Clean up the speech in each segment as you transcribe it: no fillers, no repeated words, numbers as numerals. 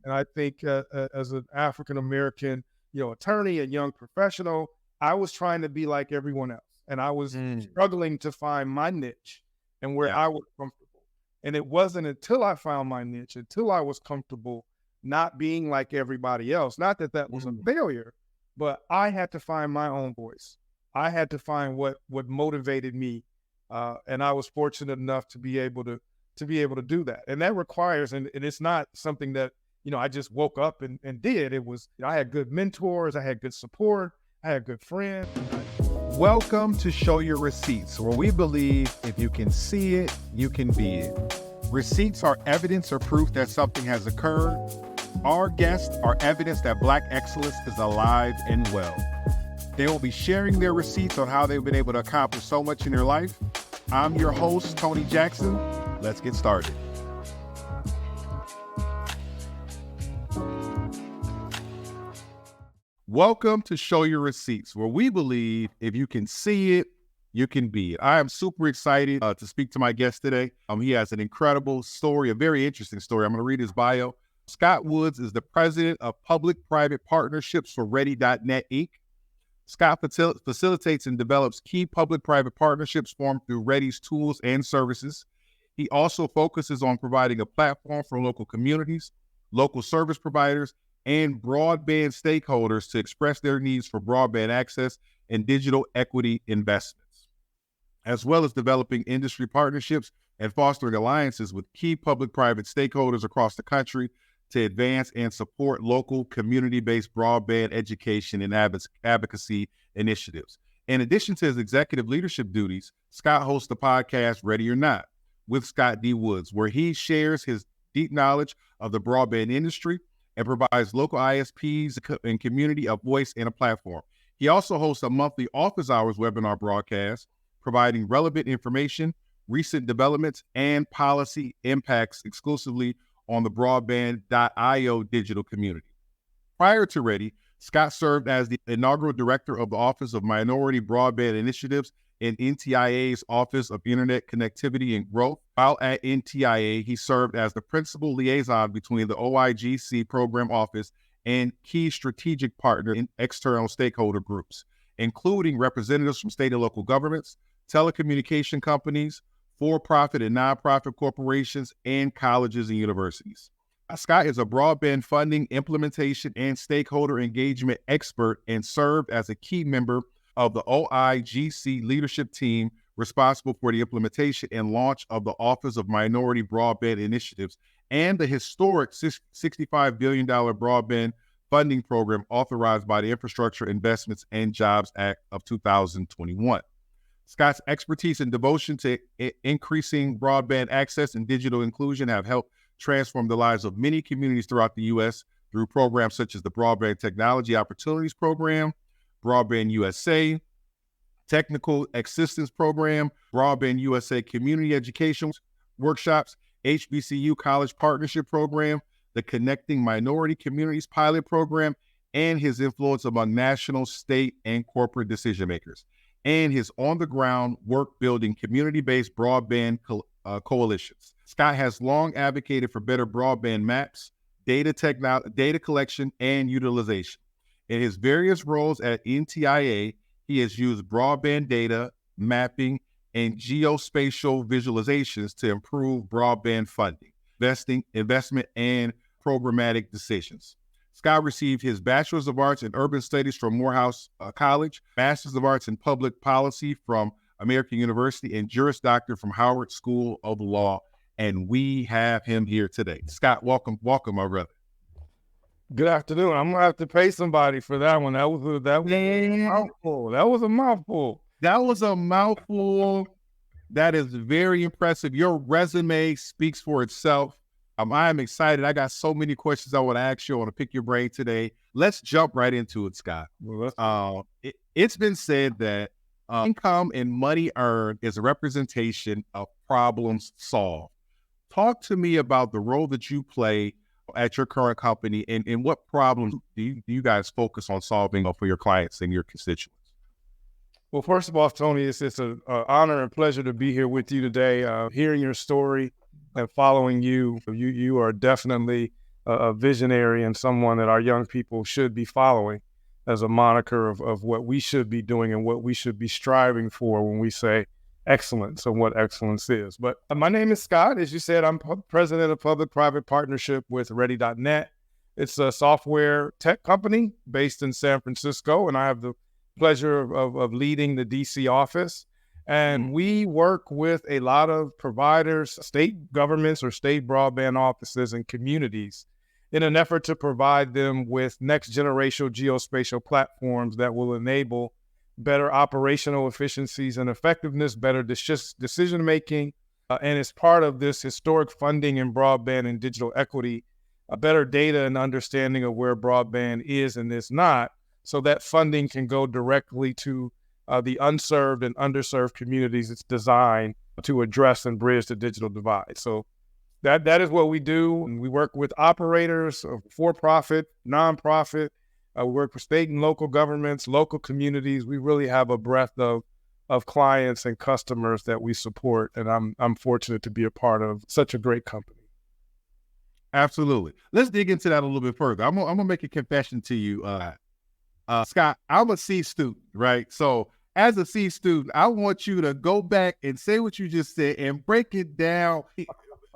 And I think as an African-American, attorney and young professional, I was trying to be like everyone else. And I was struggling to find my niche and where I was comfortable. And it wasn't until I found my niche, until I was comfortable not being like everybody else. Not that that was a failure, but I had to find my own voice. I had to find what motivated me. And I was fortunate enough to be able to do that. And that requires, and it's not something that, I just woke up and did. It was, I had good mentors, I had good support, I had good friends. Welcome to Show Your Receipts, where we believe if you can see it, you can be it. Receipts are evidence or proof that something has occurred. Our guests are evidence that Black excellence is alive and well. They will be sharing their receipts on how they've been able to accomplish so much in their life. I'm your host, Tony Jackson. Let's get started. Welcome to Show Your Receipts, where we believe if you can see it, you can be it. I am super excited to speak to my guest today. He has an incredible story, a very interesting story. I'm going to read his bio. Scott Woods is the president of Public-Private Partnerships for Ready.net Inc. Scott facilitates and develops key public-private partnerships formed through Ready's tools and services. He also focuses on providing a platform for local communities, local service providers, and broadband stakeholders to express their needs for broadband access and digital equity investments, as well as developing industry partnerships and fostering alliances with key public-private stakeholders across the country to advance and support local community-based broadband education and advocacy initiatives. In addition to his executive leadership duties, Scott hosts the podcast Ready or Not with Scott D. Woods, where he shares his deep knowledge of the broadband industry and provides local ISPs and community a voice and a platform. He also hosts a monthly office hours webinar broadcast, providing relevant information, recent developments, and policy impacts exclusively on the broadband.io digital community. Prior to Ready, Scott served as the inaugural director of the Office of Minority Broadband Initiatives in NTIA's Office of Internet Connectivity and Growth. While at NTIA, he served as the principal liaison between the OIGC program office and key strategic partner in external stakeholder groups, including representatives from state and local governments, telecommunication companies, for-profit and nonprofit corporations, and colleges and universities. Scott is a broadband funding, implementation, and stakeholder engagement expert and served as a key member of the OIGC leadership team responsible for the implementation and launch of the Office of Minority Broadband Initiatives and the historic $65 billion broadband funding program authorized by the Infrastructure Investments and Jobs Act of 2021. Scott's expertise and devotion to increasing broadband access and digital inclusion have helped transform the lives of many communities throughout the U.S. through programs such as the Broadband Technology Opportunities Program, Broadband USA, Technical Assistance Program, Broadband USA Community Education Workshops, HBCU College Partnership Program, the Connecting Minority Communities Pilot Program, and his influence among national, state, and corporate decision makers, and his on-the-ground work building community-based broadband coalitions. Scott has long advocated for better broadband maps, data collection, and utilization. In his various roles at NTIA, he has used broadband data, mapping, and geospatial visualizations to improve broadband funding, investment, and programmatic decisions. Scott received his Bachelor's of Arts in Urban Studies from Morehouse College, Master's of Arts in Public Policy from American University, and Juris Doctor from Howard School of Law. And we have him here today. Scott, welcome, my brother. Good afternoon. I'm gonna have to pay somebody for that one. That was a mouthful. That was a mouthful. That was a mouthful. That is very impressive. Your resume speaks for itself. I am excited. I got so many questions I want to ask you. I want to pick your brain today. Let's jump right into it, Scott. It's been said that income and money earned is a representation of problems solved. Talk to me about the role that you play at your current company and what problems do you guys focus on solving for your clients and your constituents? Well, first of all, Tony, it's an honor and pleasure to be here with you today, hearing your story and following you. You are definitely a visionary and someone that our young people should be following as a moniker of what we should be doing and what we should be striving for when we say excellence and what excellence is. But my name is Scott. As you said, I'm president of public-private partnership with Ready.net. It's a software tech company based in San Francisco, and I have the pleasure of leading the DC office. And we work with a lot of providers, state governments or state broadband offices and communities in an effort to provide them with next generation geospatial platforms that will enable better operational efficiencies and effectiveness, better decision-making, and as part of this historic funding in broadband and digital equity, a better data and understanding of where broadband is and is not, so that funding can go directly to the unserved and underserved communities it's designed to address and bridge the digital divide. So that is what we do. And we work with operators, for-profit, nonprofit. We work with state and local governments, local communities. We really have a breadth of clients and customers that we support. And I'm fortunate to be a part of such a great company. Absolutely. Let's dig into that a little bit further. I'm gonna make a confession to you, Scott. I'm a C student, right? So as a C student, I want you to go back and say what you just said and break it down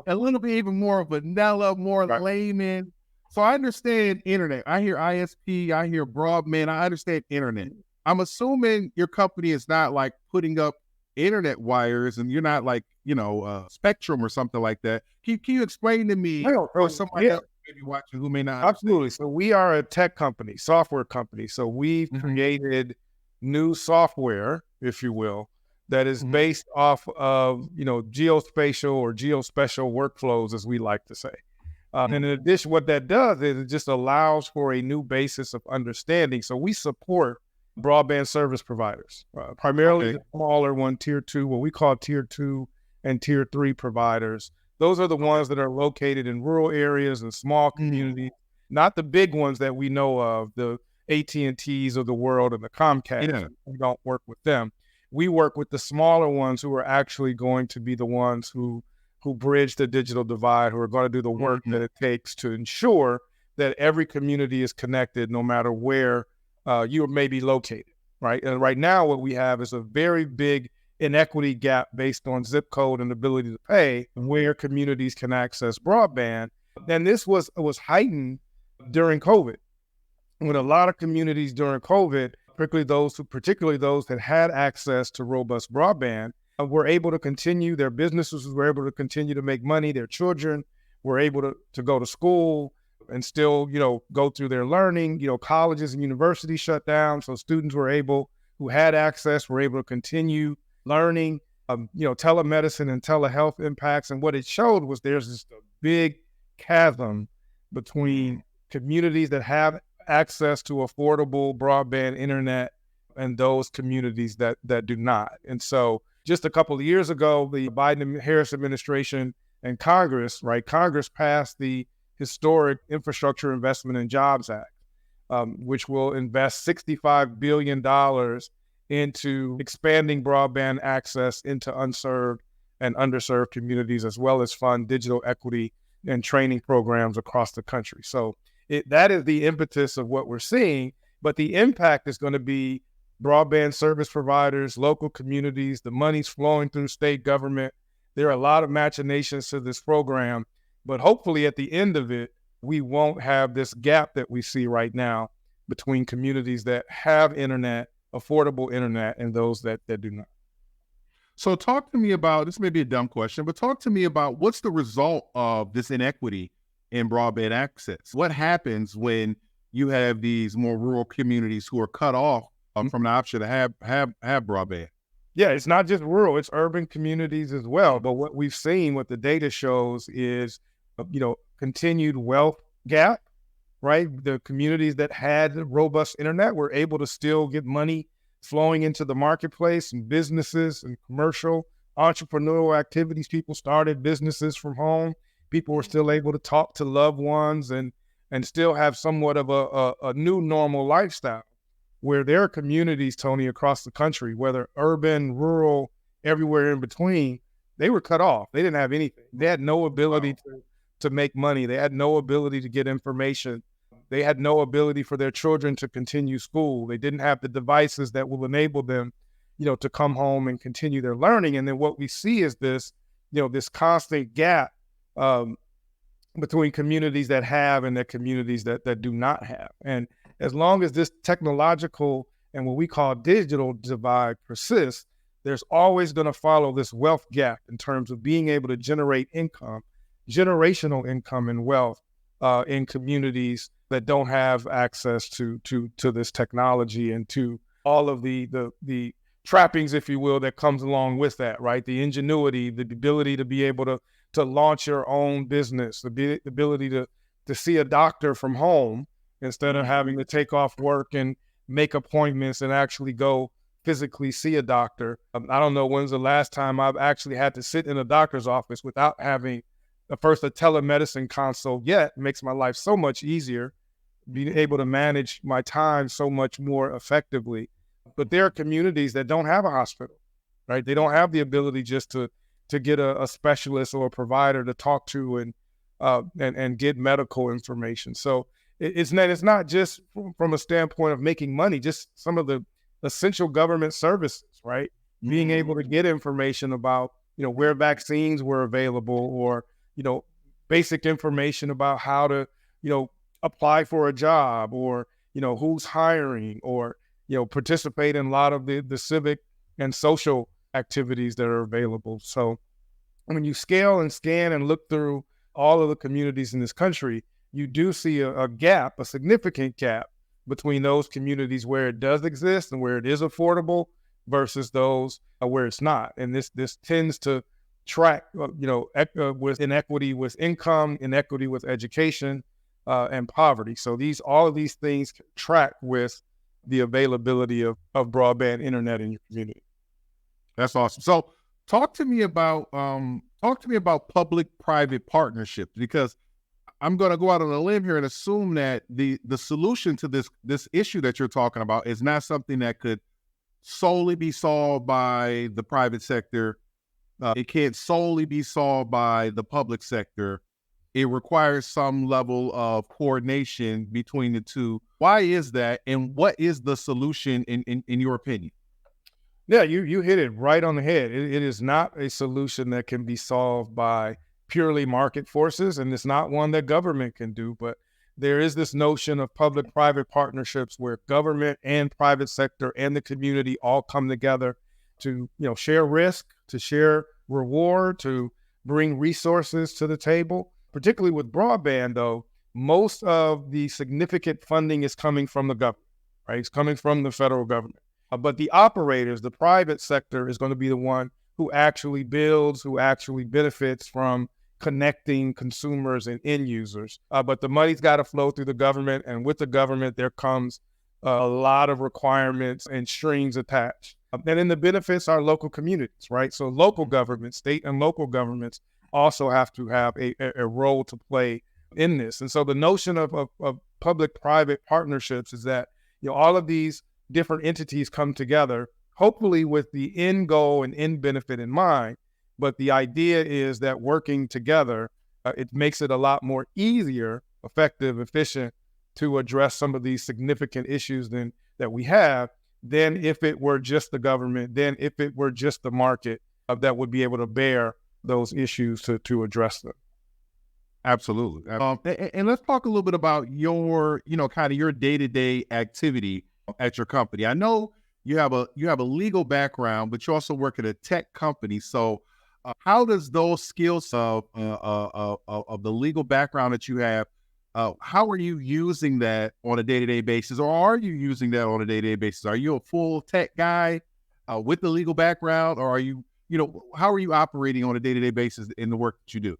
a little bit even more vanilla, more layman. So I understand internet. I hear ISP, I hear broadband, I understand internet. I'm assuming your company is not like putting up internet wires and you're not like, Spectrum or something like that. Can you explain to me or somebody else maybe watching who may not? Absolutely. So we are a tech company, software company. So we've created new software, if you will, that is based off of, geospatial or geospatial workflows, as we like to say. And in addition, what that does is it just allows for a new basis of understanding. So we support broadband service providers, primarily the smaller one, tier 2, what we call tier 2 and tier 3 providers. Those are the ones that are located in rural areas and small communities, not the big ones that we know of, the AT&Ts of the world and the Comcast. Yeah. We don't work with them. We work with the smaller ones who are actually going to be the ones who bridge the digital divide, who are going to do the work that it takes to ensure that every community is connected no matter where you may be located, right? And right now what we have is a very big inequity gap based on zip code and ability to pay where communities can access broadband. And this was heightened during COVID, when a lot of communities during COVID, particularly those that had access to robust broadband, were able to continue, their businesses were able to continue to make money, their children were able to go to school and still, go through their learning. Colleges and universities shut down, so students who had access were able to continue learning. Telemedicine and telehealth impacts, and what it showed was there's this big chasm between communities that have access to affordable broadband internet and those communities that do not. And so just a couple of years ago, the Biden-Harris administration and Congress passed the historic Infrastructure Investment and Jobs Act, which will invest $65 billion into expanding broadband access into unserved and underserved communities, as well as fund digital equity and training programs across the country. So that is the impetus of what we're seeing, but the impact is going to be broadband service providers, local communities, the money's flowing through state government. There are a lot of machinations to this program, but hopefully at the end of it, we won't have this gap that we see right now between communities that have internet, affordable internet, and those that do not. So talk to me about, this may be a dumb question, but talk to me about what's the result of this inequity in broadband access? What happens when you have these more rural communities who are cut off from the option to have broadband? Yeah, it's not just rural, it's urban communities as well. But what we've seen, what the data shows is, continued wealth gap, right? The communities that had robust internet were able to still get money flowing into the marketplace, and businesses and commercial entrepreneurial activities. People started businesses from home. People were still able to talk to loved ones and still have somewhat of a new normal lifestyle, where there are communities, Tony, across the country, whether urban, rural, everywhere in between, they were cut off. They didn't have anything. They had no ability to make money. They had no ability to get information. They had no ability for their children to continue school. They didn't have the devices that will enable them, to come home and continue their learning. And then what we see is this, this constant gap between communities that have and the communities that do not have. And as long as this technological and what we call digital divide persists, there's always going to follow this wealth gap in terms of being able to generate income, generational income and wealth in communities that don't have access to this technology and to all of the trappings, if you will, that comes along with that, right? The ingenuity, the ability to be able to launch your own business, the ability to see a doctor from home instead of having to take off work and make appointments and actually go physically see a doctor. I don't know when's the last time I've actually had to sit in a doctor's office without having a telemedicine consult yet. It makes my life so much easier, being able to manage my time so much more effectively. But there are communities that don't have a hospital, right? They don't have the ability just to get a specialist or a provider to talk to and get medical information. So it's not just from a standpoint of making money, just some of the essential government services, right? Being able to get information about, where vaccines were available, or, basic information about how to, apply for a job, or, who's hiring, or, participate in a lot of the civic and social activities that are available. So when you scale and scan and look through all of the communities in this country, you do see a gap, a significant gap between those communities where it does exist and where it is affordable versus those where it's not. And this tends to track, with inequity with income, inequity with education, and poverty. So all of these things track with the availability of broadband internet in your community. That's awesome. So talk to me about public-private partnerships, because I'm going to go out on a limb here and assume that the solution to this issue that you're talking about is not something that could solely be solved by the private sector. It can't solely be solved by the public sector. It requires some level of coordination between the two. Why is that? And what is the solution in your opinion? Yeah, you hit it right on the head. It is not a solution that can be solved by purely market forces, and it's not one that government can do. But there is this notion of public-private partnerships where government and private sector and the community all come together to, share risk, to share reward, to bring resources to the table. Particularly with broadband, though, most of the significant funding is coming from the government, right? It's coming from the federal government. But the operators, the private sector, is going to be the one who actually builds, who actually benefits from connecting consumers and end users. But the money's got to flow through the government, and with the government, there comes a lot of requirements and strings attached. And then the benefits are local communities, right? So local governments, state and local governments, also have to have a role to play in this. And so the notion of public-private partnerships is that, all of these different entities come together, hopefully with the end goal and end benefit in mind. But the idea is that working together, it makes it a lot more easier, effective, efficient to address some of these significant issues that we have than if it were just the government, than if it were just the market that would be able to bear those issues to address them. Absolutely. And let's talk a little bit about your, kind of your day-to-day activity at your company. I know you have a legal background, but you also work at a tech company. So how does those skills of the legal background that you have, how are you using that on a day-to-day basis, or are you using that on a day-to-day basis? Are you a full tech guy with the legal background, or are you, how are you operating on a day-to-day basis in the work that you do?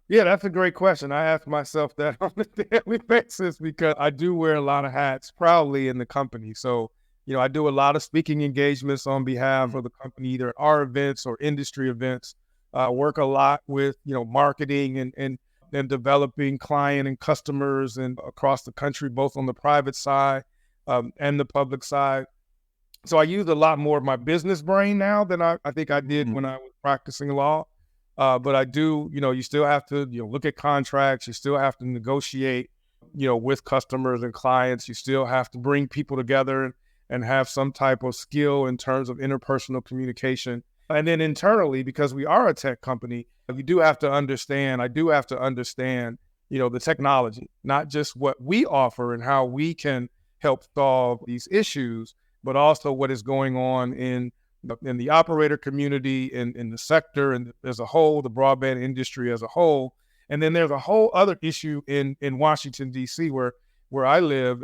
Yeah, that's a great question. I ask myself that on a daily basis because I do wear a lot of hats proudly in the company. So, I do a lot of speaking engagements on behalf of the company, either at our events or industry events. I work a lot with, marketing and developing client and customers and across the country, both on the private side and the public side. So I use a lot more of my business brain now than I think I did when I was practicing law. But I do, you still have to, look at contracts. You still have to negotiate, with customers and clients. You still have to bring people together and have some type of skill in terms of interpersonal communication. And then internally, because we are a tech company, you do have to understand, I do have to understand, the technology, not just what we offer and how we can help solve these issues, but also what is going on in the operator community, in the sector, and as a whole, the broadband industry as a whole. And then there's a whole other issue in Washington, D.C., where I live,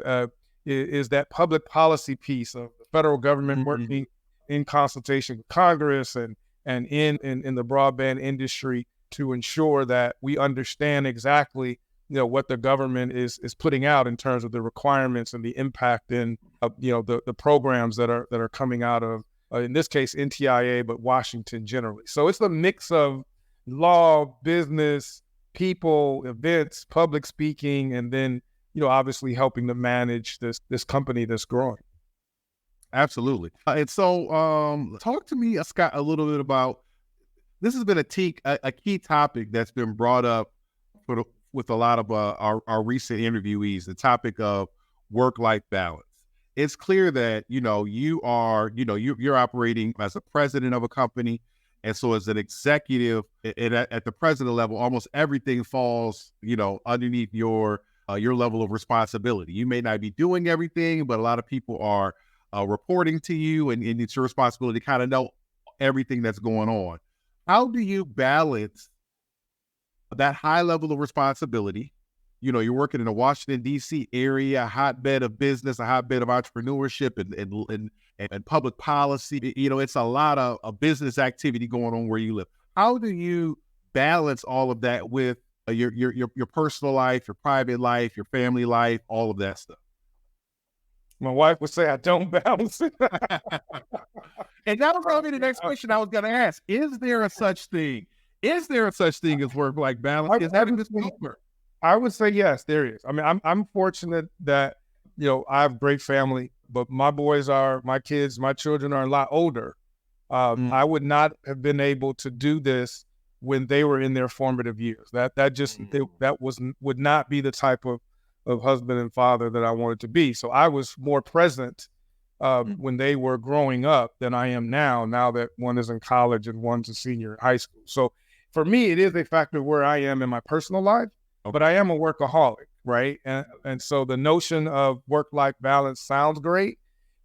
is that public policy piece of the federal government working in consultation with Congress and in the broadband industry to ensure that we understand exactly what the government is putting out in terms of the requirements and the impact in the programs that are coming out of in this case NTIA, but Washington generally. So it's a mix of law, business, people, events, public speaking, and then obviously helping to manage this company that's growing. Absolutely. And so talk to me, Scott, a little bit about, this has been a key topic that's been brought up with a lot of our recent interviewees, the topic of work-life balance. It's clear that, you're operating as a president of a company. And so as an executive at the president level, almost everything falls, underneath your level of responsibility. You may not be doing everything, but a lot of people are reporting to you, and it's your responsibility to kind of know everything that's going on. How do you balance that high level of responsibility? You're working in the Washington, D.C. area, a hotbed of business, a hotbed of entrepreneurship and public policy. It's a lot of business activity going on where you live. How do you balance all of that with your personal life, your private life, your family life, all of that stuff? My wife would say I don't balance it. And that was probably the next question I was going to ask. Is there a such thing? Is there a such thing as work-life balance? Is that in this number? I would say yes, there is. I mean, I'm fortunate that, I have a great family, but my children are a lot older. I would not have been able to do this when they were in their formative years. That would not be the type of husband and father that I wanted to be. So I was more present when they were growing up than I am now that one is in college and one's a senior in high school. So for me, it is a factor where I am in my personal life, but I am a workaholic, right? And so the notion of work-life balance sounds great,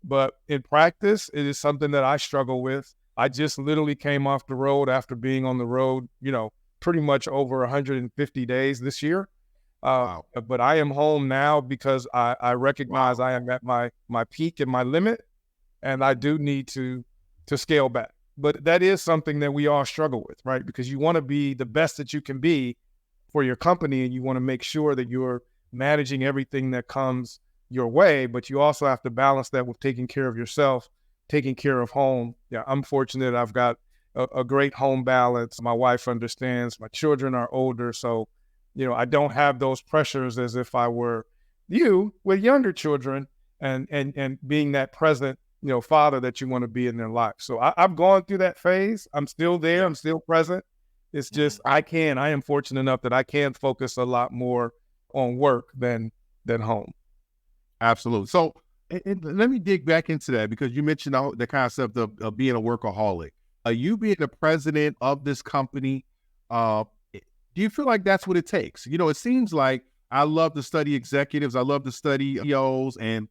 but in practice, it is something that I struggle with. I just literally came off the road after being on the road, pretty much over 150 days this year. Wow. But I am home now because I recognize I am at my peak and my limit, and I do need to scale back. But that is something that we all struggle with, right? Because you want to be the best that you can be for your company, and you want to make sure that you're managing everything that comes your way, but you also have to balance that with taking care of yourself, taking care of home. Yeah, I'm fortunate. I've got a great home balance. My wife understands. My children are older, so I don't have those pressures as if I were you with younger children and being that present, father that you want to be in their life. So I've gone through that phase. I'm still there. I'm still present. It's just I am fortunate enough that I can focus a lot more on work than home. Absolutely. So and let me dig back into that, because you mentioned the concept of being a workaholic. You being the president of this company, do you feel like that's what it takes? It seems like I love to study executives. I love to study CEOs, and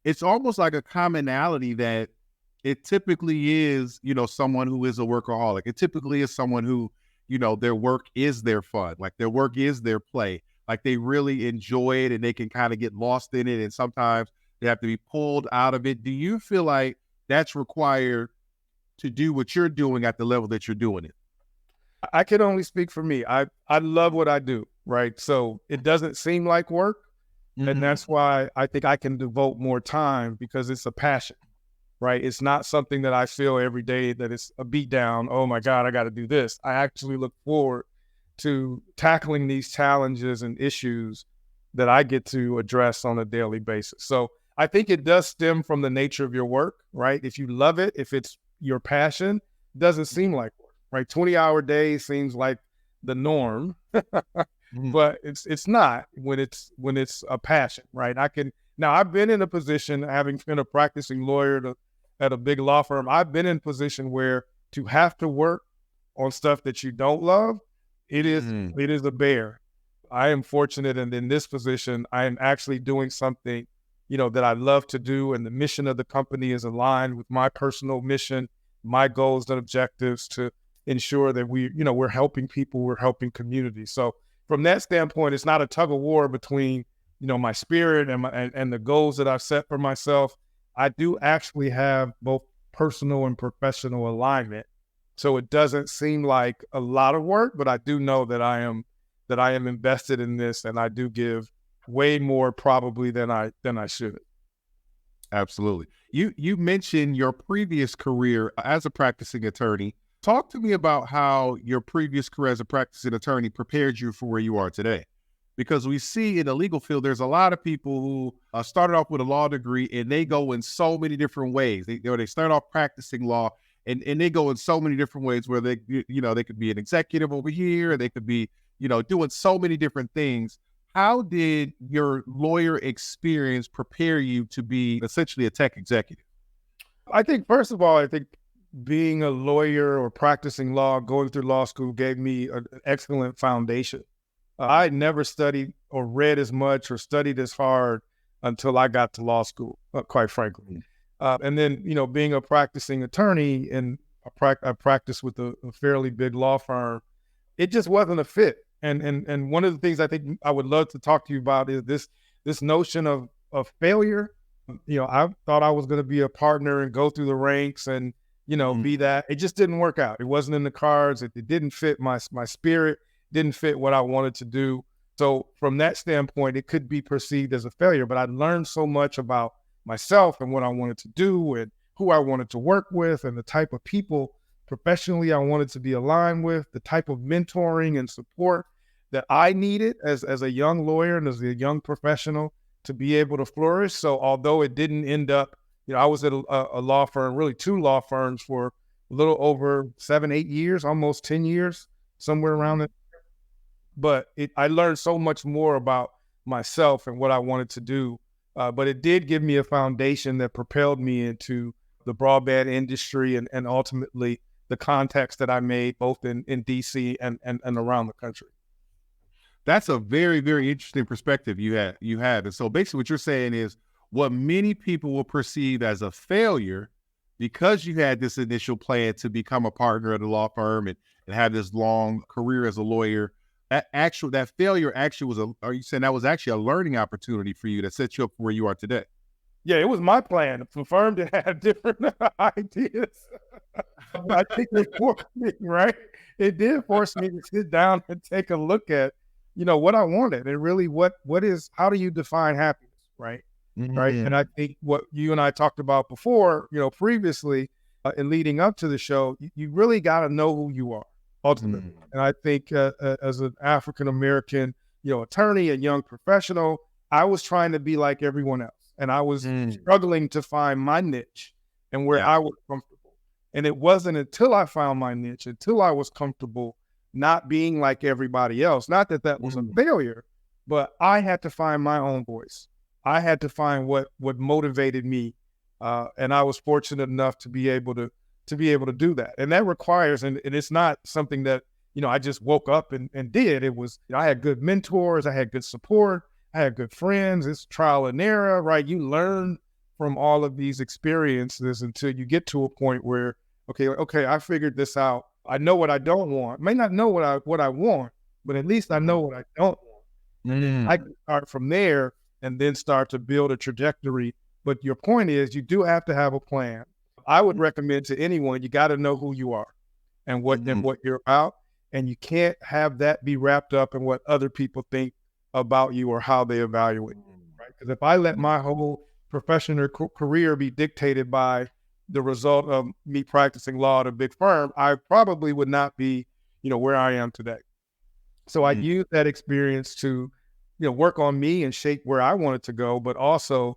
it's almost like a commonality that it typically is, someone who is a workaholic. It typically is someone who, their work is their fun, like their work is their play, like they really enjoy it and they can kind of get lost in it. And sometimes they have to be pulled out of it. Do you feel like that's required to do what you're doing at the level that you're doing it? I can only speak for me. I love what I do, right? So it doesn't seem like work. And that's why I think I can devote more time, because it's a passion, right? It's not something that I feel every day that it's a beat down. Oh my God, I got to do this. I actually look forward to tackling these challenges and issues that I get to address on a daily basis. So I think it does stem from the nature of your work, right? If you love it, if it's your passion, it doesn't seem like work. right? 20-hour days seems like the norm, Mhm. but it's not when it's a passion, right? Now I've been in a position, having been a practicing lawyer at a big law firm, I've been in a position where to have to work on stuff that you don't love, it is Mhm. it is a bear. I am fortunate, and in this position, I am actually doing something, that I love to do, and the mission of the company is aligned with my personal mission, my goals and objectives to ensure that we're helping people, we're helping communities. So from that standpoint, it's not a tug of war between, my spirit and the goals that I've set for myself. I do actually have both personal and professional alignment. So it doesn't seem like a lot of work, but I do know that I am invested in this, and I do give way more probably than I should. Absolutely. You mentioned your previous career as a practicing attorney. Talk to me about how your previous career as a practicing attorney prepared you for where you are today. Because we see in the legal field, there's a lot of people who started off with a law degree and they go in so many different ways. They start off practicing law and they go in so many different ways where they could be an executive over here, they could be, doing so many different things. How did your lawyer experience prepare you to be essentially a tech executive? I think, first of all, I think being a lawyer or practicing law, going through law school gave me an excellent foundation. I had never studied or read as much or studied as hard until I got to law school, quite frankly. Mhm. And then, being a practicing attorney, and I practiced with a fairly big law firm, it just wasn't a fit. And one of the things I think I would love to talk to you about is this notion of failure. I thought I was going to be a partner and go through the ranks and Mhm. be that. It just didn't work out. It wasn't in the cards. It didn't fit my spirit. Didn't fit what I wanted to do. So from that standpoint, it could be perceived as a failure. But I learned so much about myself and what I wanted to do and who I wanted to work with and the type of people professionally I wanted to be aligned with, the type of mentoring and support that I needed as a young lawyer and as a young professional to be able to flourish. So although it didn't end up, I was at a law firm, really two law firms for a little over 7, 8 years, almost 10 years, somewhere around it. But I learned so much more about myself and what I wanted to do. But it did give me a foundation that propelled me into the broadband industry and ultimately the contacts that I made both in DC and around the country. That's a very, very interesting perspective you had. And so basically what you're saying is what many people will perceive as a failure because you had this initial plan to become a partner at a law firm and have this long career as a lawyer. That failure actually are you saying that was actually a learning opportunity for you that set you up for where you are today? Yeah, it was my plan. The firm that had different ideas. I think it forced me, right? It did force me to sit down and take a look at, what I wanted and really how do you define happiness, right? Right. Mhm. And I think what you and I talked about before, previously, and leading up to the show, you really got to know who you are ultimately. Mhm. And I think as an African American, attorney and young professional, I was trying to be like everyone else, and I was Mm. struggling to find my niche and where Yeah. I was comfortable. And it wasn't until I found my niche, until I was comfortable not being like everybody else. Not that that was a Mm. failure, but I had to find my own voice. I had to find what motivated me, and I was fortunate enough to be able to do that. And that requires, and it's not something that I just woke up and did. It was I had good mentors, I had good support, I had good friends. It's trial and error, right? You learn from all of these experiences until you get to a point where okay, I figured this out. I know what I don't want. May not know what I want, but at least I know what I don't want. And then Mm. I can start from there and then start to build a trajectory. But your point is you do have to have a plan. I would recommend to anyone, you got to know who you are and what and Mhm. what you're about. And you can't have that be wrapped up in what other people think about you or how they evaluate you, right? Because if I let Mm. my whole professional career be dictated by the result of me practicing law at a big firm, I probably would not be, where I am today. So I Mm. used that experience to, work on me and shape where I wanted to go, but I also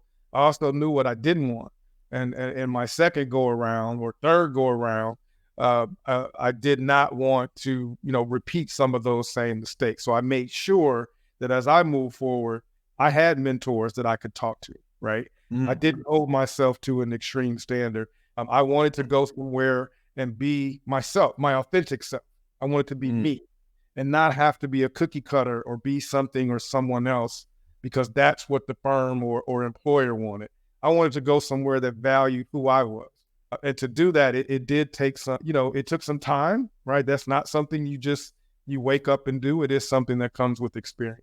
knew what I didn't want. And my second go around or third go around, I did not want to, repeat some of those same mistakes. So I made sure that as I move forward, I had mentors that I could talk to, right? I didn't hold myself to an extreme standard. I wanted to go somewhere and be myself, my authentic self. I wanted to be me and not have to be a cookie cutter or be something or someone else because that's what the firm or employer wanted. I wanted to go somewhere that valued who I was. And to do that, it did take some, it took some time, right? That's not something you wake up and do. It is something that comes with experience.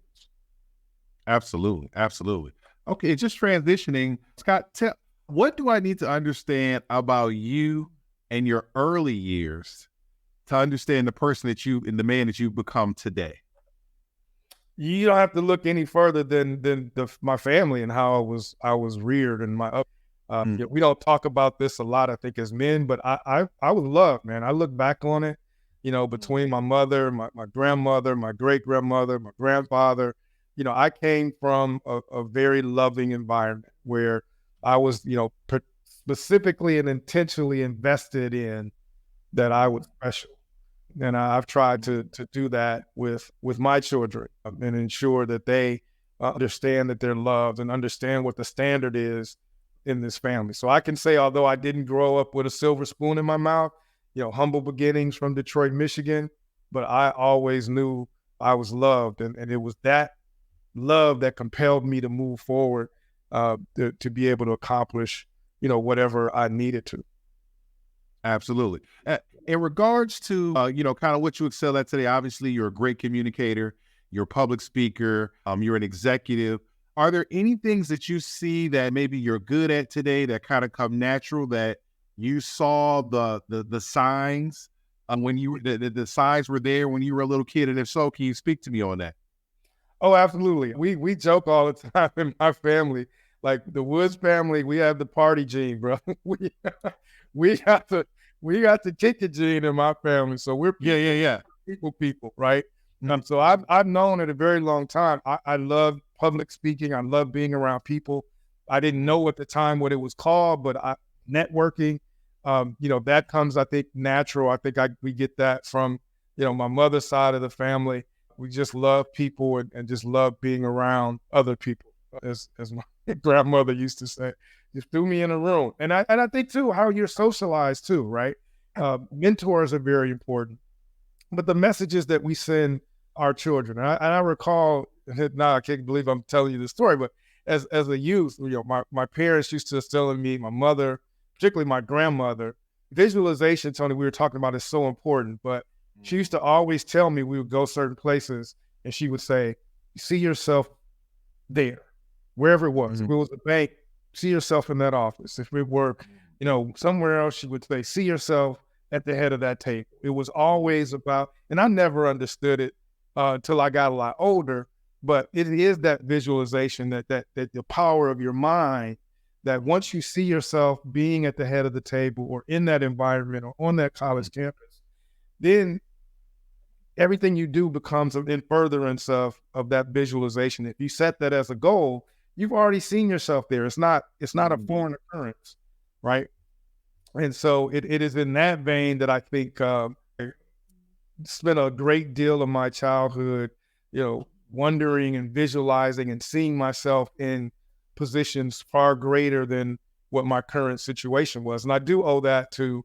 Absolutely. Absolutely. Okay. Just transitioning, Scott, what do I need to understand about you and your early years to understand the person and the man that you've become today? You don't have to look any further than my family and how I was reared and my up. We don't talk about this a lot, I think, as men, but I was loved, man. I look back on it, between my mother, my grandmother, my great grandmother, my grandfather. I came from a very loving environment where I was, specifically and intentionally invested in that I was special. And I've tried to do that with my children and ensure that they understand that they're loved and understand what the standard is in this family. So I can say, although I didn't grow up with a silver spoon in my mouth, humble beginnings from Detroit, Michigan, but I always knew I was loved. And it was that love that compelled me to move forward to be able to accomplish, whatever I needed to. Absolutely. In regards to, kind of what you excel at today, obviously you're a great communicator, you're a public speaker, you're an executive. Are there any things that you see that maybe you're good at today that kind of come natural that you saw the signs when the signs were there when you were a little kid? And if so, can you speak to me on that? Oh, absolutely. We joke all the time in my family, like the Woods family, we have the party gene, bro. we got the kick it gene in my family. So we're people, right? So I've known it a very long time. I love public speaking. I love being around people. I didn't know at the time what it was called, but networking, that comes, I think, natural. I think we get that from, my mother's side of the family. We just love people and just love being around other people, as my grandmother used to say. Just threw me in a room, and I think too how you're socialized too, right? Mentors are very important, but the messages that we send our children. And I recall, now I can't believe I'm telling you this story, but as a youth, my parents used to instill in me, my mother, particularly my grandmother, visualization, Tony, we were talking about is so important, but she used to always tell me we would go certain places and she would say, see yourself there, wherever it was. If it was a bank, see yourself in that office. If it were, somewhere else, she would say, see yourself at the head of that table. It was always about, and I never understood it until I got a lot older, but it is that visualization that the power of your mind, that once you see yourself being at the head of the table or in that environment or on that college campus, then everything you do becomes in furtherance of that visualization. If you set that as a goal, you've already seen yourself there. It's not a foreign occurrence, right? And so it is in that vein that I think I spent a great deal of my childhood, wondering and visualizing and seeing myself in positions far greater than what my current situation was. And I do owe that to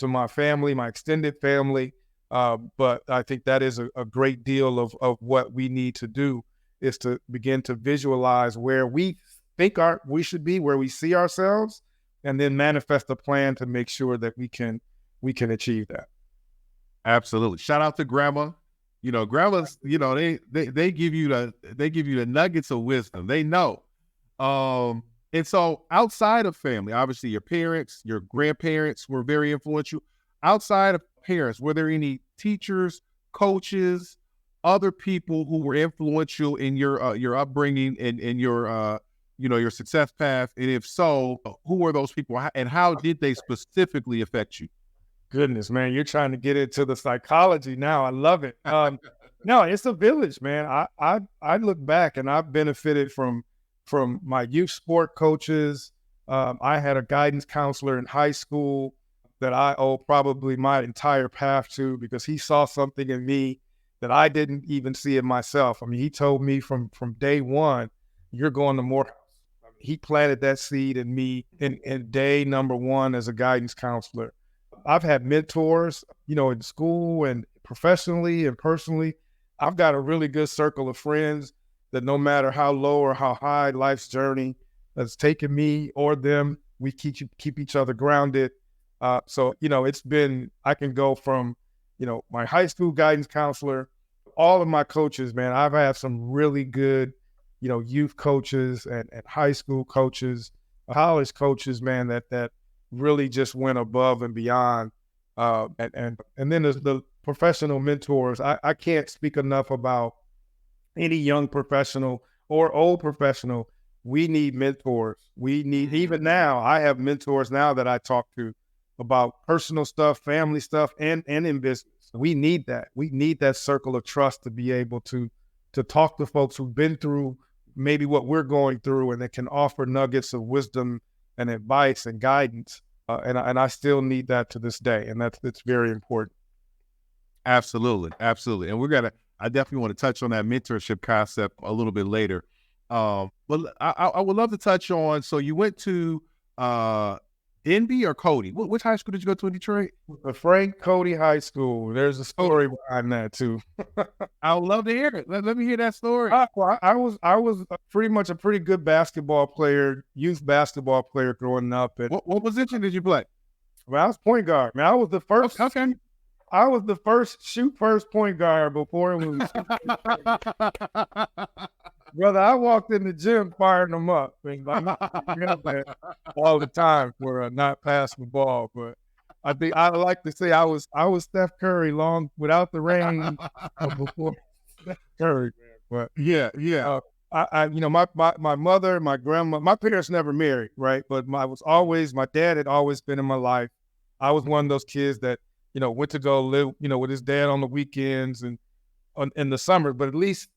my family, my extended family. But I think that is a great deal of what we need to do, is to begin to visualize where we think we should be, where we see ourselves, and then manifest a plan to make sure that we can achieve that. Absolutely. Shout out to grandma. Grandmas, they give you the nuggets of wisdom. They know. And so outside of family, obviously your parents, your grandparents were very influential. Outside of parents, were there any teachers, coaches, other people who were influential in your upbringing and your success path? And if so, who were those people and how did they specifically affect you? Goodness, man, you're trying to get into the psychology now. I love it. No, it's a village, man. I look back and I've benefited from my youth sport coaches. I had a guidance counselor in high school. that I owe probably my entire path to, because he saw something in me that I didn't even see in myself. I mean, he told me from day one, you're going to Morehouse. I mean, he planted that seed in me in day number one as a guidance counselor. I've had mentors, in school and professionally and personally. I've got a really good circle of friends that no matter how low or how high life's journey has taken me or them, we keep each other grounded. So, it's been, I can go from, my high school guidance counselor, all of my coaches, man. I've had some really good, youth coaches and high school coaches, college coaches, man, that really just went above and beyond. And then there's the professional mentors. I can't speak enough about any young professional or old professional. We need mentors. We need, even now, I have mentors now that I talk to about personal stuff, family stuff, and in business. We need that. We need that circle of trust to be able to talk to folks who've been through maybe what we're going through, and that can offer nuggets of wisdom and advice and guidance. And I still need that to this day, and it's very important. Absolutely, absolutely. And I definitely want to touch on that mentorship concept a little bit later. But I would love to touch on, so you went to NB or Cody? Which high school did you go to in Detroit? Frank Cody High School. There's a story behind that too. I would love to hear it. Let me hear that story. Well, I was pretty much a pretty good basketball player, youth basketball player growing up. And what position did you play? Well, I was point guard. Man, I was the first. Okay. I was the first shoot first point guard before it was. Brother, I walked in the gym firing them up. All the time for not passing the ball. But I think I like to say I was Steph Curry long without the rain before Steph Curry. But yeah. My mother, my grandma, my parents never married, right? But my dad had always been in my life. I was one of those kids that, went to go live, with his dad on the weekends and in the summer. But at least,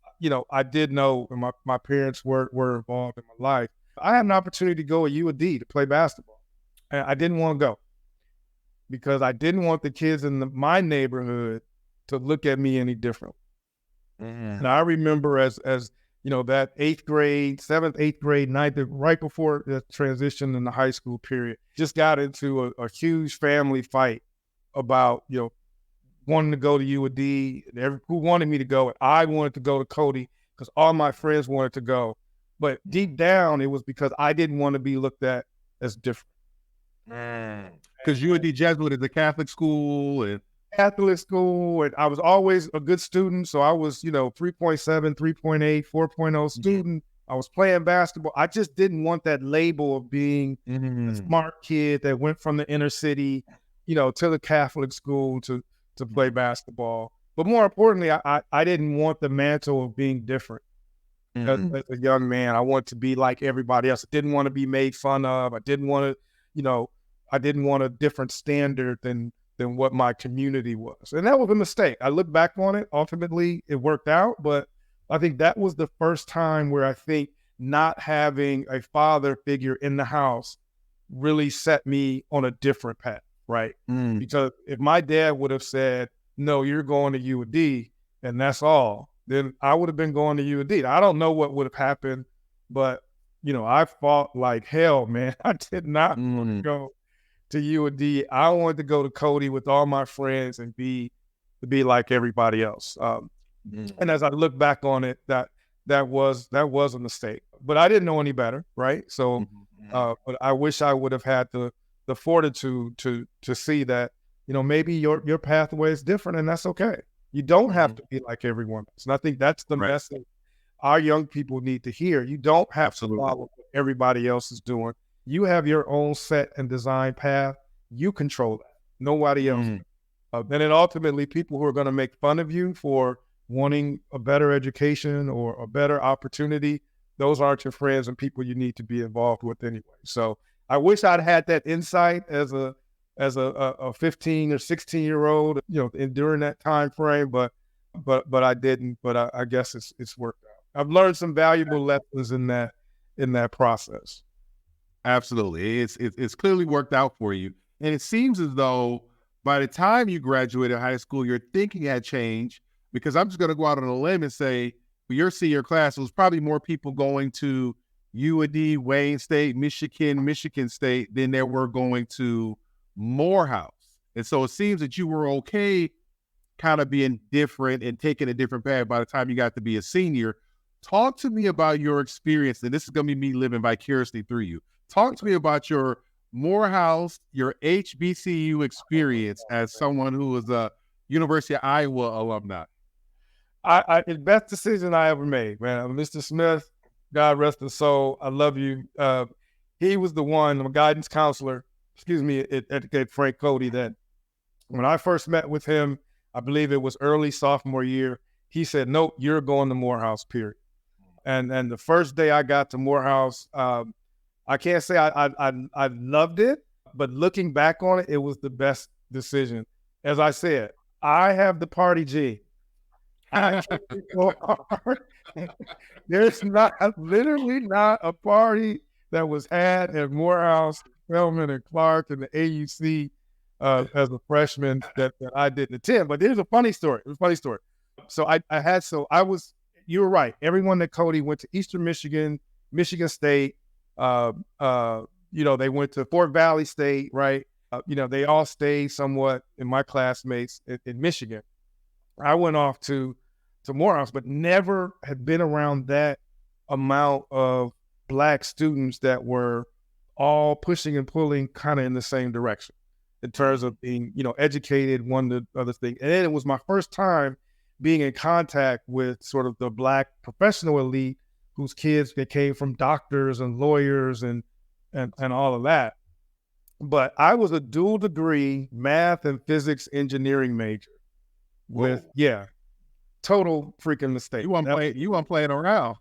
I did know my parents were involved in my life. I had an opportunity to go at UD to play basketball. And I didn't want to go because I didn't want the kids in my neighborhood to look at me any different. Mm-hmm. And I remember as that 8th grade, 7th, 8th grade, 9th, right before the transition in the high school period, just got into a huge family fight about, wanting to go to UD, who wanted me to go. And I wanted to go to Cody because all my friends wanted to go. But deep down, it was because I didn't want to be looked at as different. Because UD Jesuit is a Catholic school and I was always a good student. So I was, 3.7, 3.8, 4.0 student. I was playing basketball. I just didn't want that label of being a smart kid that went from the inner city, to the Catholic school to play basketball. But more importantly, I didn't want the mantle of being different. As a young man, I wanted to be like everybody else. I didn't want to be made fun of. I didn't want to, I didn't want a different standard than what my community was. And that was a mistake. I look back on it. Ultimately, it worked out. But I think that was the first time where I think not having a father figure in the house really set me on a different path, right? Because if my dad would have said, no, you're going to UD and that's all, then I would have been going to UD. I don't know what would have happened, but, I fought like hell, man. I did not want to go to UD. I wanted to go to Cody with all my friends and be like everybody else. And as I look back on it, that was a mistake, but I didn't know any better, right? So, but I wish I would have had the fortitude to see that, maybe your pathway is different, and that's okay. You don't have to be like everyone else. And I think that's the message our young people need to hear. You don't have to follow what everybody else is doing. You have your own set and design path. You control that. Nobody else. And then ultimately, people who are going to make fun of you for wanting a better education or a better opportunity, those aren't your friends and people you need to be involved with anyway. So I wish I'd had that insight as a 15 or 16-year-old, during that time frame, but I didn't. But I guess it's worked out. I've learned some valuable lessons in that process. Absolutely, it's clearly worked out for you. And it seems as though by the time you graduated high school, your thinking had changed, because I'm just going to go out on a limb and say for your senior class, it was probably more people going to UAD, Wayne State, Michigan State than there were going to Morehouse. And so it seems that you were okay kind of being different and taking a different path by the time you got to be a senior. Talk to me about your experience, and this is going to be me living vicariously through you. Talk to me about your Morehouse, your HBCU experience as someone who was a University of Iowa alumni. The best decision I ever made, man. Mr. Smith, God rest his soul, I love you. He was the one, a guidance counselor, at Frank Cody, that when I first met with him, I believe it was early sophomore year, he said, nope, you're going to Morehouse, period. And the first day I got to Morehouse, I can't say I loved it, but looking back on it, it was the best decision. As I said, I have the party gene. There's literally not a party that was had at Morehouse, Spelman, and Clark, and the AUC as a freshman that I didn't attend. But there's a funny story. It was a funny story. So you were right. Everyone that Cody went to Eastern Michigan, Michigan State, they went to Fort Valley State, right? They all stayed somewhat in my classmates in Michigan. I went off to Morehouse, but never had been around that amount of Black students that were all pushing and pulling kind of in the same direction in terms of being, educated, one to the other thing. And then it was my first time being in contact with sort of the Black professional elite whose kids that came from doctors and lawyers and all of that. But I was a dual degree math and physics engineering major with, total freaking mistake. You weren't playing around.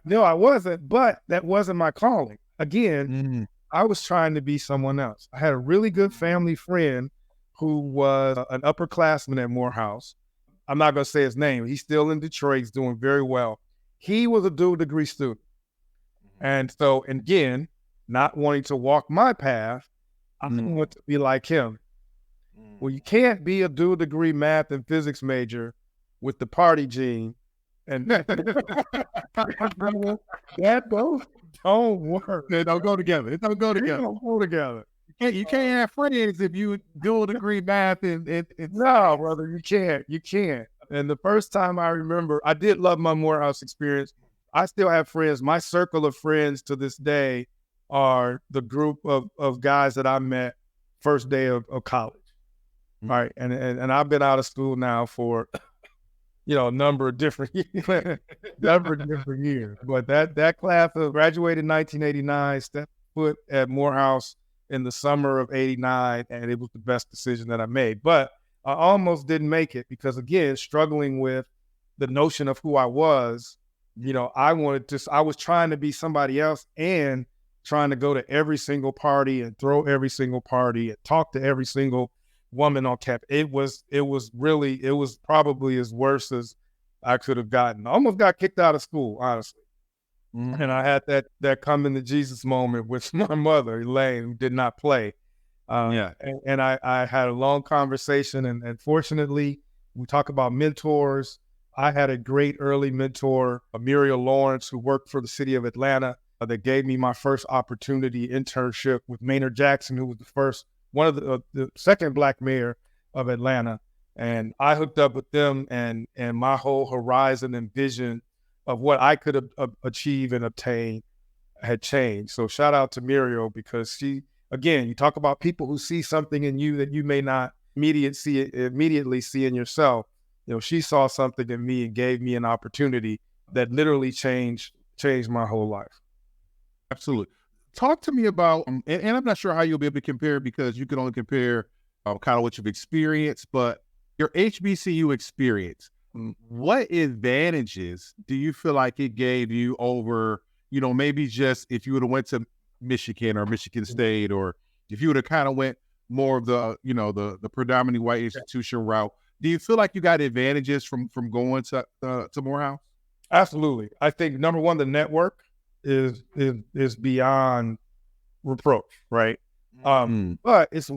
No, I wasn't, but that wasn't my calling. Again, I was trying to be someone else. I had a really good family friend who was an upperclassman at Morehouse. I'm not going to say his name. He's still in Detroit. He's doing very well. He was a dual degree student. And so, again, not wanting to walk my path, I want to be like him. Well, you can't be a dual degree math and physics major with the party gene. And that both don't work. They don't go together. It don't go They together. don't go together. You can't have friends if you dual degree math and No, brother, you can't. You can't. And the first time I remember, I did love my Morehouse experience. I still have friends. My circle of friends to this day are the group of guys that I met first day of college. All right. And I've been out of school now for a number of different years. But that class graduated in 1989, stepped foot at Morehouse in the summer of 89, and it was the best decision that I made. But I almost didn't make it because, again, struggling with the notion of who I was, I was trying to be somebody else and trying to go to every single party and throw every single party and talk to every single woman on campus. It was probably as worse as I could have gotten. I almost got kicked out of school, honestly. And I had that come into Jesus moment with my mother, Elaine, who did not play. And I had a long conversation, and fortunately, we talk about mentors. I had a great early mentor, Muriel Lawrence, who worked for the city of Atlanta, that gave me my first opportunity internship with Maynard Jackson, who was the second Black mayor of Atlanta. And I hooked up with them, and my whole horizon and vision of what I could achieve and obtain had changed. So shout out to Muriel, because she, again, you talk about people who see something in you that you may not immediately see in yourself. She saw something in me and gave me an opportunity that literally changed my whole life. Absolutely. Talk to me about, and I'm not sure how you'll be able to compare, because you can only compare kind of what you've experienced, but your HBCU experience, what advantages do you feel like it gave you over, maybe just if you would have went to Michigan or Michigan State, or if you would have kind of went more of the, the predominantly white institution route? Do you feel like you got advantages from going to Morehouse? Absolutely. I think number one, the network is beyond reproach, right? But it's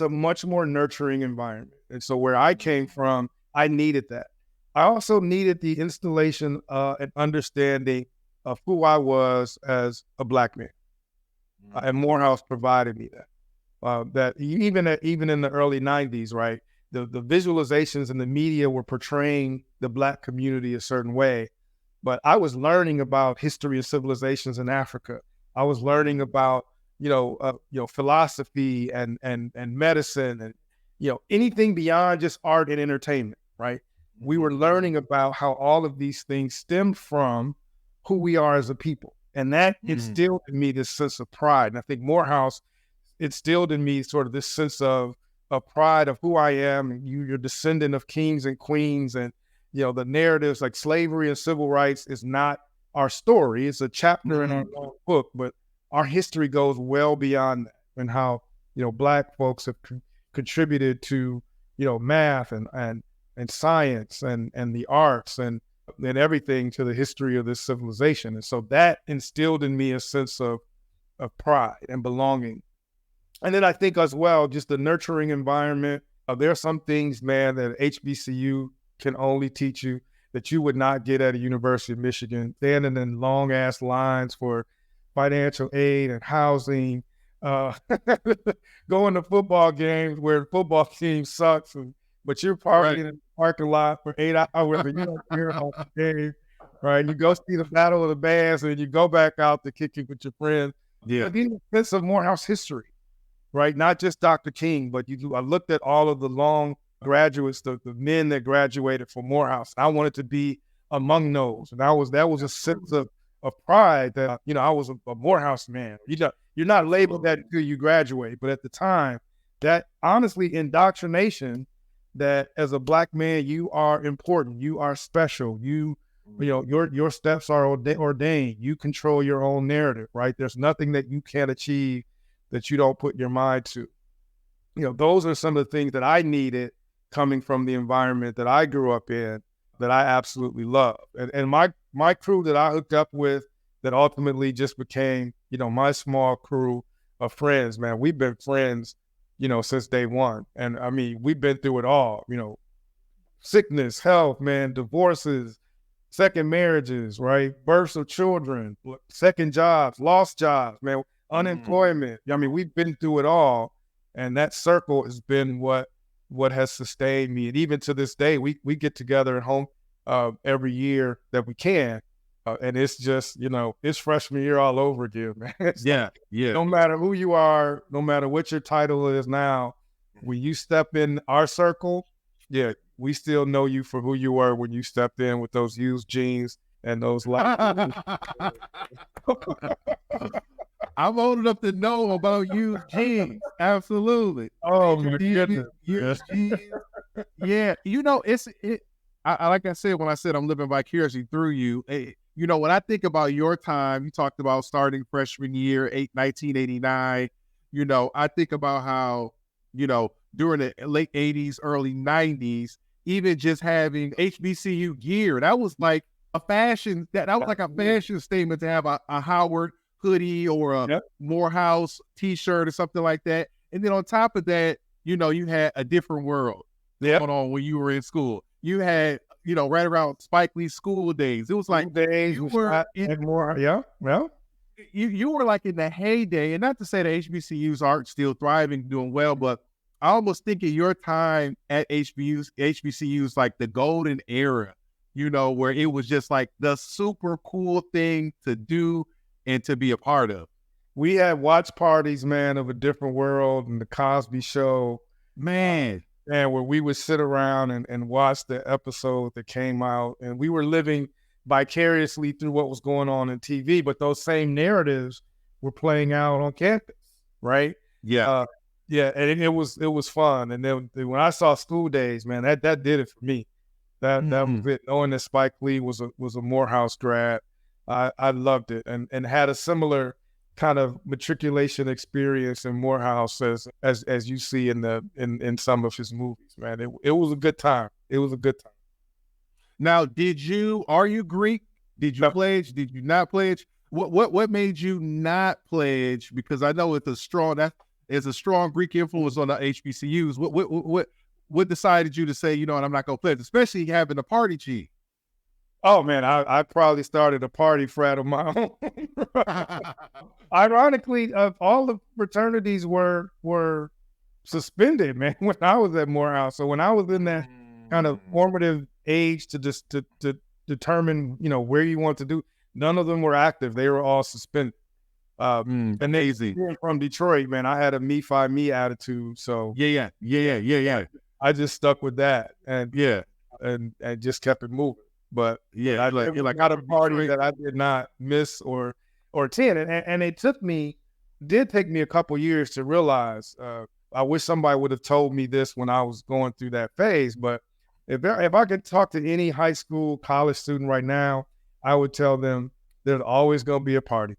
a much more nurturing environment. And so where I came from, I needed that. I also needed the installation and understanding of who I was as a Black man. And Morehouse provided me that. That even in the early 90s, right? The visualizations in the media were portraying the Black community a certain way. But I was learning about history and civilizations in Africa. I was learning about philosophy and medicine and anything beyond just art and entertainment, right? We were learning about how all of these things stem from who we are as a people, and that instilled in me this sense of pride. And I think Morehouse instilled in me sort of this sense of pride of who I am. And you're descendant of kings and queens, and the narratives like slavery and civil rights is not our story. It's a chapter in our book, but our history goes well beyond that, and how Black folks have contributed to math and science and the arts and everything to the history of this civilization. And so that instilled in me a sense of pride and belonging. And then I think as well, just the nurturing environment. There are some things, man, that HBCU can only teach you that you would not get at a University of Michigan, standing in long ass lines for financial aid and housing, going to football games where the football team sucks, but you're parking in the parking lot for 8 hours and you don't care about the game, right? You go see the Battle of the Bands and you go back out to kick it with your friends. Yeah. But then a sense of Morehouse history, right? Not just Dr. King, but I looked at all of the long graduates, the men that graduated from Morehouse. I wanted to be among those. And that was a sense of pride that, I was a Morehouse man. You're not labeled that until you graduate. But at the time, that honestly indoctrination that as a Black man, you are important, you are special, your steps are ordained, you control your own narrative, right? There's nothing that you can't achieve that you don't put your mind to. Those are some of the things that I needed coming from the environment that I grew up in, that I absolutely love. And my crew that I hooked up with that ultimately just became, my small crew of friends, man. We've been friends, since day one. And I mean, we've been through it all, sickness, health, man, divorces, second marriages, right? Births of children, second jobs, lost jobs, man, unemployment. I mean, we've been through it all. And that circle has been what has sustained me. And even to this day, we get together at home every year that we can. And it's just, it's freshman year all over again, man. Yeah. No matter who you are, no matter what your title is now, when you step in our circle, yeah, we still know you for who you were when you stepped in with those used jeans and those light. I'm old enough to know about used jeans. Absolutely. Oh my goodness. Used jeans. Yeah. Like I said, when I said I'm living vicariously through you, when I think about your time, you talked about starting freshman year, 1989, I think about how, during the late 80s, early 90s, even just having HBCU gear, that was like a fashion, that was like a fashion statement to have a Howard hoodie or a Morehouse t-shirt or something like that. And then on top of that, you had A Different World going on when you were in school. You had, right around Spike Lee's School Days. It was like you were you were like in the heyday, and not to say that HBCUs aren't still thriving, doing well, but I almost think of your time at HBCUs like the golden era, where it was just like the super cool thing to do and to be a part of. We had watch parties, man, of A Different World and The Cosby Show. Man. And where we would sit around and watch the episode that came out, and we were living vicariously through what was going on in TV, but those same narratives were playing out on campus, right? Yeah. And it was fun. And then when I saw School Days, man, that did it for me. That was it. Knowing that Spike Lee was a Morehouse grad, I loved it, and had a similar kind of matriculation experience in Morehouse as you see in some of his movies, man. It was a good time. It was a good time. Now, are you Greek? Did you pledge? Did you not pledge? What made you not pledge? Because I know it's a strong, There's a strong Greek influence on the HBCUs. What decided you to say, you know, and I'm not gonna play it, especially having a party G? Oh man, I probably started a party frat of my own. Ironically, all the fraternities were suspended, man, when I was at Morehouse. So when I was in that kind of formative age to just to determine, you know, where you want to do, none of them were active. They were all suspended. And then Amazing. being from Detroit, man, I had a me fi me attitude. So Yeah. I just stuck with that and Yeah. and just kept it moving. But Yeah. I You're like got a party that I did not miss or attend, and it did take me a couple years to realize. I wish somebody would have told me this when I was going through that phase. But if I could talk to any high school, college student right now, I would tell them there's always going to be a party.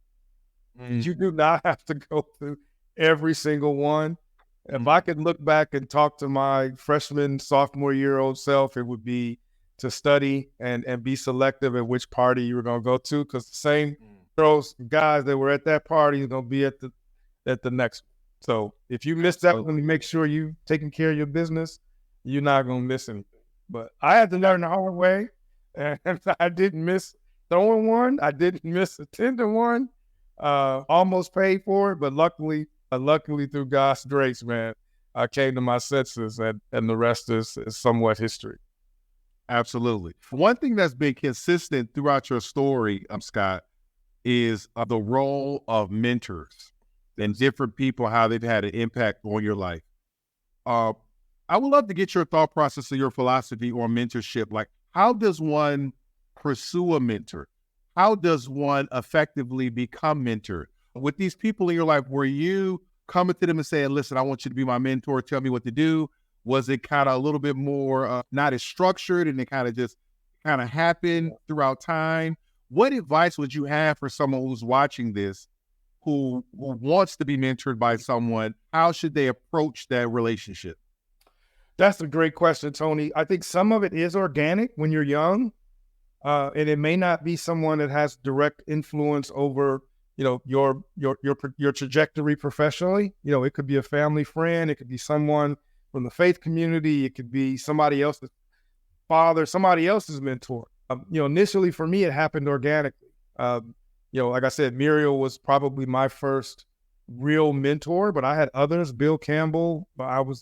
You do not have to go through every single one. If I could look back and talk to my freshman, sophomore year old self, it would be to study and be selective at which party you were going to go to, because the same girls, guys that were at that party are going to be at the next one. So if you miss that one, make sure you taking care of your business. You're not going to miss anything. But I had to learn the hard way, and I didn't miss throwing one. I didn't miss attending one. Almost paid for it, but luckily through God's grace, man, I came to my senses, and the rest is somewhat history. Absolutely. One thing that's been consistent throughout your story, Scott, is the role of mentors and different people, how they've had an impact on your life. I would love to get your thought process or your philosophy on mentorship. Like, how does one pursue a mentor? How does one effectively become mentored? With these people in your life, were you coming to them and saying, listen, I want you to be my mentor, tell me what to do? Was it kind of a little bit more not as structured, and it kind of happened throughout time? What advice would you have for someone who's watching this, who wants to be mentored by someone? How should they approach that relationship? That's a great question, Tony. I think some of it is organic when you're young. And it may not be someone that has direct influence over, you know, your trajectory professionally. You know, it could be a family friend, it could be someone from the faith community, it could be somebody else's father, somebody else's mentor. You know, initially for me, it happened organically. You know, like I said, Muriel was probably my first real mentor, but I had others. Bill Campbell,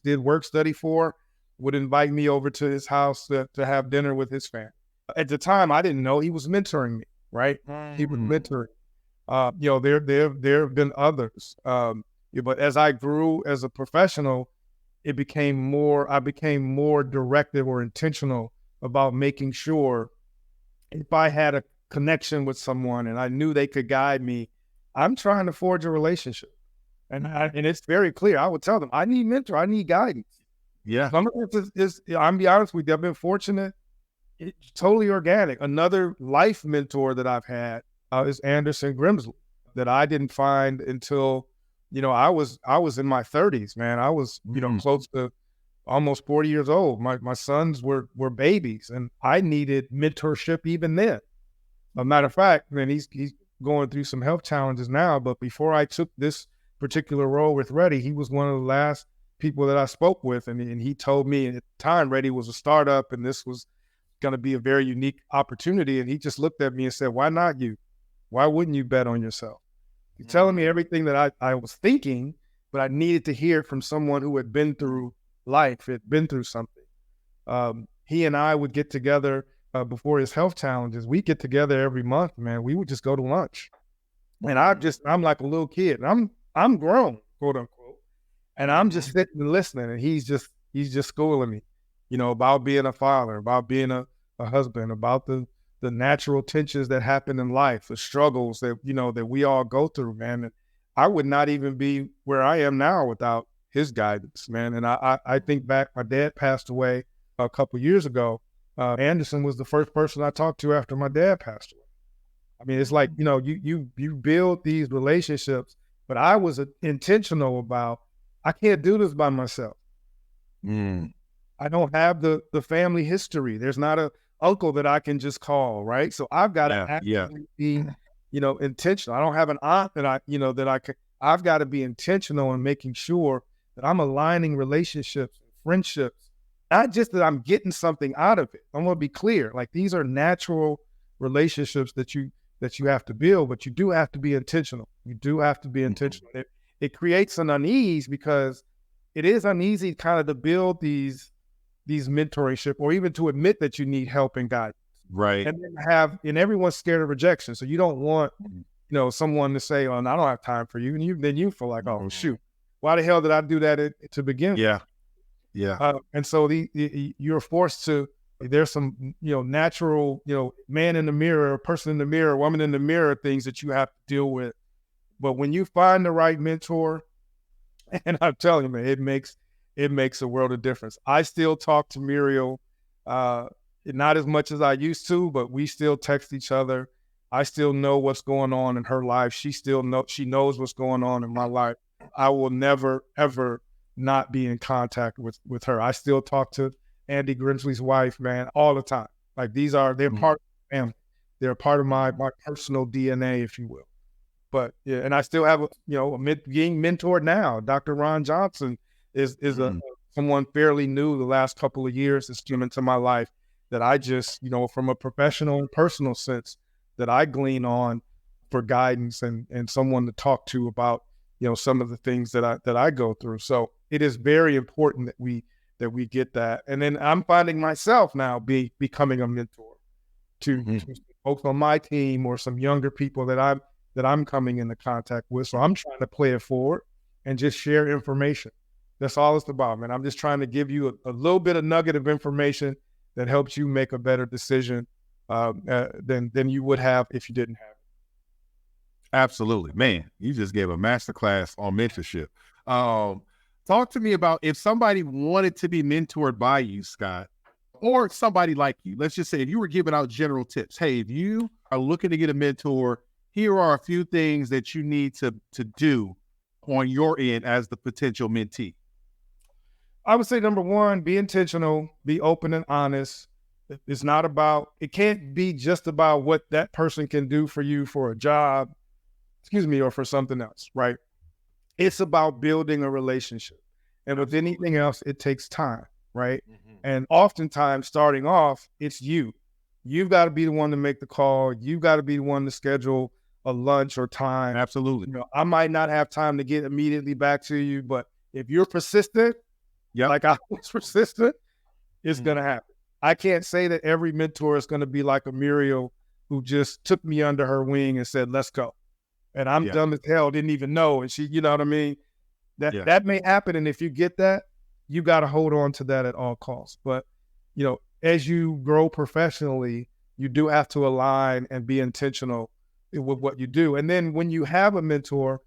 did work study for, would invite me over to his house to have dinner with his family. At the time, I didn't know he was mentoring me, right? He was mentoring. You know, there have been others. But as I grew as a professional, I became more directive or intentional about making sure if I had a connection with someone and I knew they could guide me, I'm trying to forge a relationship. And it's very clear. I would tell them, I need mentor, I need guidance. Yeah. Some of it is, I'm be honest with you, I've been fortunate. It's totally organic. Another life mentor that I've had is Anderson Grimsley, that I didn't find until, you know, I was in my 30s, man. I was, you know, close to almost 40 years old. My sons were babies, and I needed mentorship even then. A matter of fact, man, he's going through some health challenges now, but before I took this particular role with Ready, he was one of the last people that I spoke with, and he told me at the time Ready was a startup, and this was going to be a very unique opportunity. And he just looked at me and said, why not you? Why wouldn't you bet on yourself? You're telling me everything that I was thinking, but I needed to hear from someone who had been through life, had been through something. He and I would get together before his health challenges. We get together every month, man. We would just go to lunch. And I'm like a little kid. And I'm grown, quote unquote. And I'm just sitting and listening. And he's just schooling me, you know, about being a father, about being a husband, about the natural tensions that happen in life, the struggles that, you know, that we all go through, man. And I would not even be where I am now without his guidance, man. And I think back, my dad passed away a couple years ago. Anderson was the first person I talked to after my dad passed away. I mean, it's like, you know, you build these relationships, but I was intentional about, I can't do this by myself. I don't have the family history. There's not a uncle that I can just call, right? So I've got to actually be, you know, intentional. I don't have an aunt that I've got to be intentional in making sure that I'm aligning relationships, friendships, not just that I'm getting something out of it. I'm going to be clear. Like, these are natural relationships that you have to build, but you do have to be intentional. You do have to be intentional. It creates an unease, because it is uneasy kind of to build these mentorship, or even to admit that you need help and guidance. Right. And then everyone's scared of rejection. So you don't want, someone to say, "Oh, I don't have time for you." And then you feel like, "Oh, shoot, why the hell did I do that to begin?" Yeah. Yeah. And so you're forced to, there's some, natural, man in the mirror, person in the mirror, woman in the mirror things that you have to deal with. But when you find the right mentor, and I'm telling you, man, it makes a world of difference. I still talk to Muriel, not as much as I used to, but we still text each other. I still know what's going on in her life. She knows what's going on in my life. I will never, ever not be in contact with her. I still talk to Andy Grimsley's wife, man, all the time. Like, they're part of my family. They're part of my personal DNA, if you will. But yeah, and I still have being mentored now. Dr. Ron Johnson is someone fairly new the last couple of years that's come into my life, that I just, from a professional and personal sense, that I glean on for guidance and someone to talk to about, some of the things that I go through. So it is very important that we get that. And then I'm finding myself now becoming a mentor to folks on my team, or some younger people that I'm coming into contact with. So I'm trying to play it forward and just share information. That's all it's about, man. I'm just trying to give you a little bit of nugget of information that helps you make a better decision than you would have if you didn't have it. Absolutely. Man, you just gave a masterclass on mentorship. Talk to me about, if somebody wanted to be mentored by you, Scott, or somebody like you. Let's just say, if you were giving out general tips, hey, if you are looking to get a mentor, here are a few things that you need to do on your end as the potential mentee. I would say, number one, be intentional, be open and honest. It can't be just about what that person can do for you for a job, or for something else, right? It's about building a relationship. And with anything else, it takes time, right? And oftentimes, starting off, it's you. You've got to be the one to make the call. You've got to be the one to schedule a lunch or time. Absolutely. I might not have time to get immediately back to you, but if you're persistent, like I was persistent, it's going to happen. I can't say that every mentor is going to be like a Muriel who just took me under her wing and said, "Let's go." And I'm dumb as hell, didn't even know. And she, you know what I mean? That may happen. And if you get that, you got to hold on to that at all costs. But, as you grow professionally, you do have to align and be intentional with what you do. And then when you have a mentor,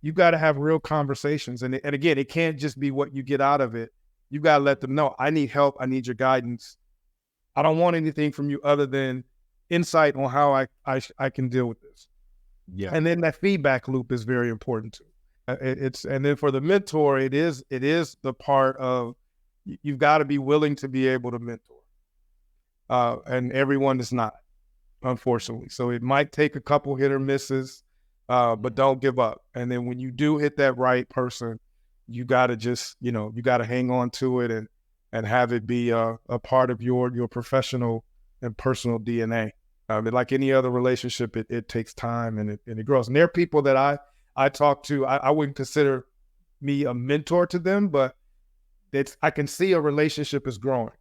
you got to have real conversations. And again, it can't just be what you get out of it. You got to let them know, I need help. I need your guidance. I don't want anything from you other than insight on how I can deal with this. Yeah. And then that feedback loop is very important too. And then for the mentor, it is the part of, you've got to be willing to be able to mentor. And everyone is not, unfortunately. So it might take a couple hit or misses, but don't give up. And then when you do hit that right person, you got to just, you got to hang on to it and have it be a part of your professional and personal DNA. Like any other relationship, it takes time and it grows. And there are people that I talk to, I wouldn't consider me a mentor to them, but I can see a relationship is growing.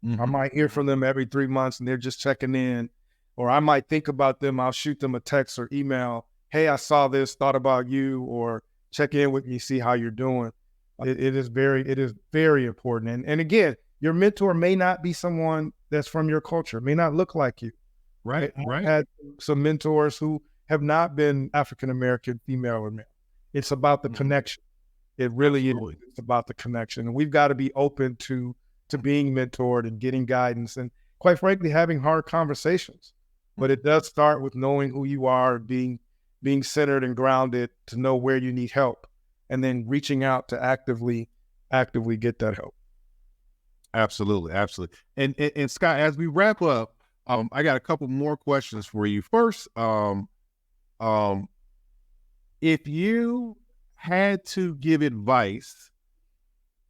I might hear from them every 3 months and they're just checking in, or I might think about them. I'll shoot them a text or email. Hey, I saw this, thought about you, or check in with me, see how you're doing. It is very important. And again, your mentor may not be someone that's from your culture, may not look like you. Right. I've had some mentors who have not been African-American, female or male. It's about the connection. It really is. It's about the connection. And we've got to be open to being mentored and getting guidance and, quite frankly, having hard conversations. But it does start with knowing who you are, being centered and grounded to know where you need help, and then reaching out to actively get that help. Absolutely. Absolutely. And Scott, as we wrap up, I got a couple more questions for you. First, If you had to give advice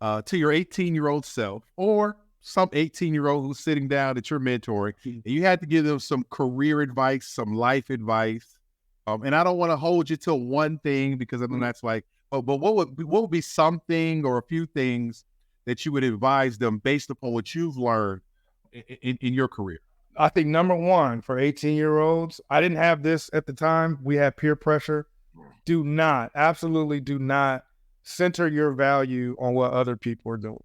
to your 18-year-old self, or some 18-year-old who's sitting down that you're mentoring, and you had to give them some career advice, some life advice, and I don't want to hold you to one thing because I know that's like, but what would be something or a few things that you would advise them based upon what you've learned in your career? I think number one for 18-year-olds, I didn't have this at the time. We had peer pressure. Absolutely do not center your value on what other people are doing.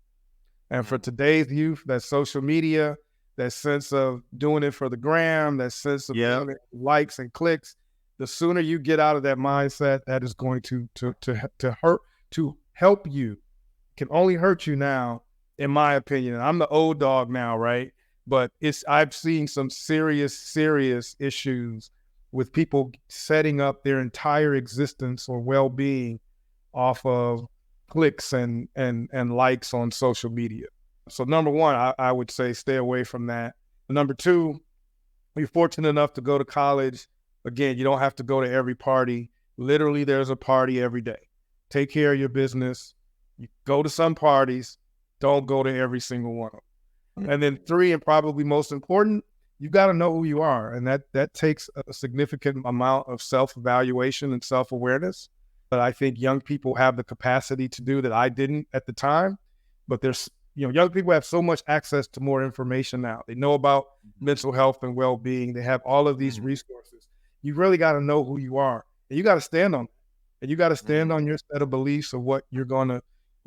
And for today's youth, that social media, that sense of doing it for the gram, that sense of doing it likes and clicks, the sooner you get out of that mindset, that is going to help you, can only hurt you now, in my opinion. I'm the old dog now, right? But I've seen some serious issues with people setting up their entire existence or well-being off of clicks and likes on social media. So number one, I would say stay away from that. Number two, you're fortunate enough to go to college. Again, you don't have to go to every party. Literally, there's a party every day. Take care of your business. You go to some parties. Don't go to every single one of them. And then three, and probably most important, you got to know who you are. And that takes a significant amount of self-evaluation and self-awareness. But I think young people have the capacity to do that I didn't at the time. But young people have so much access to more information now. They know about mental health and well-being. They have all of these resources. You really got to know who you are, and you got to stand on it. And you got to stand on your set of beliefs of who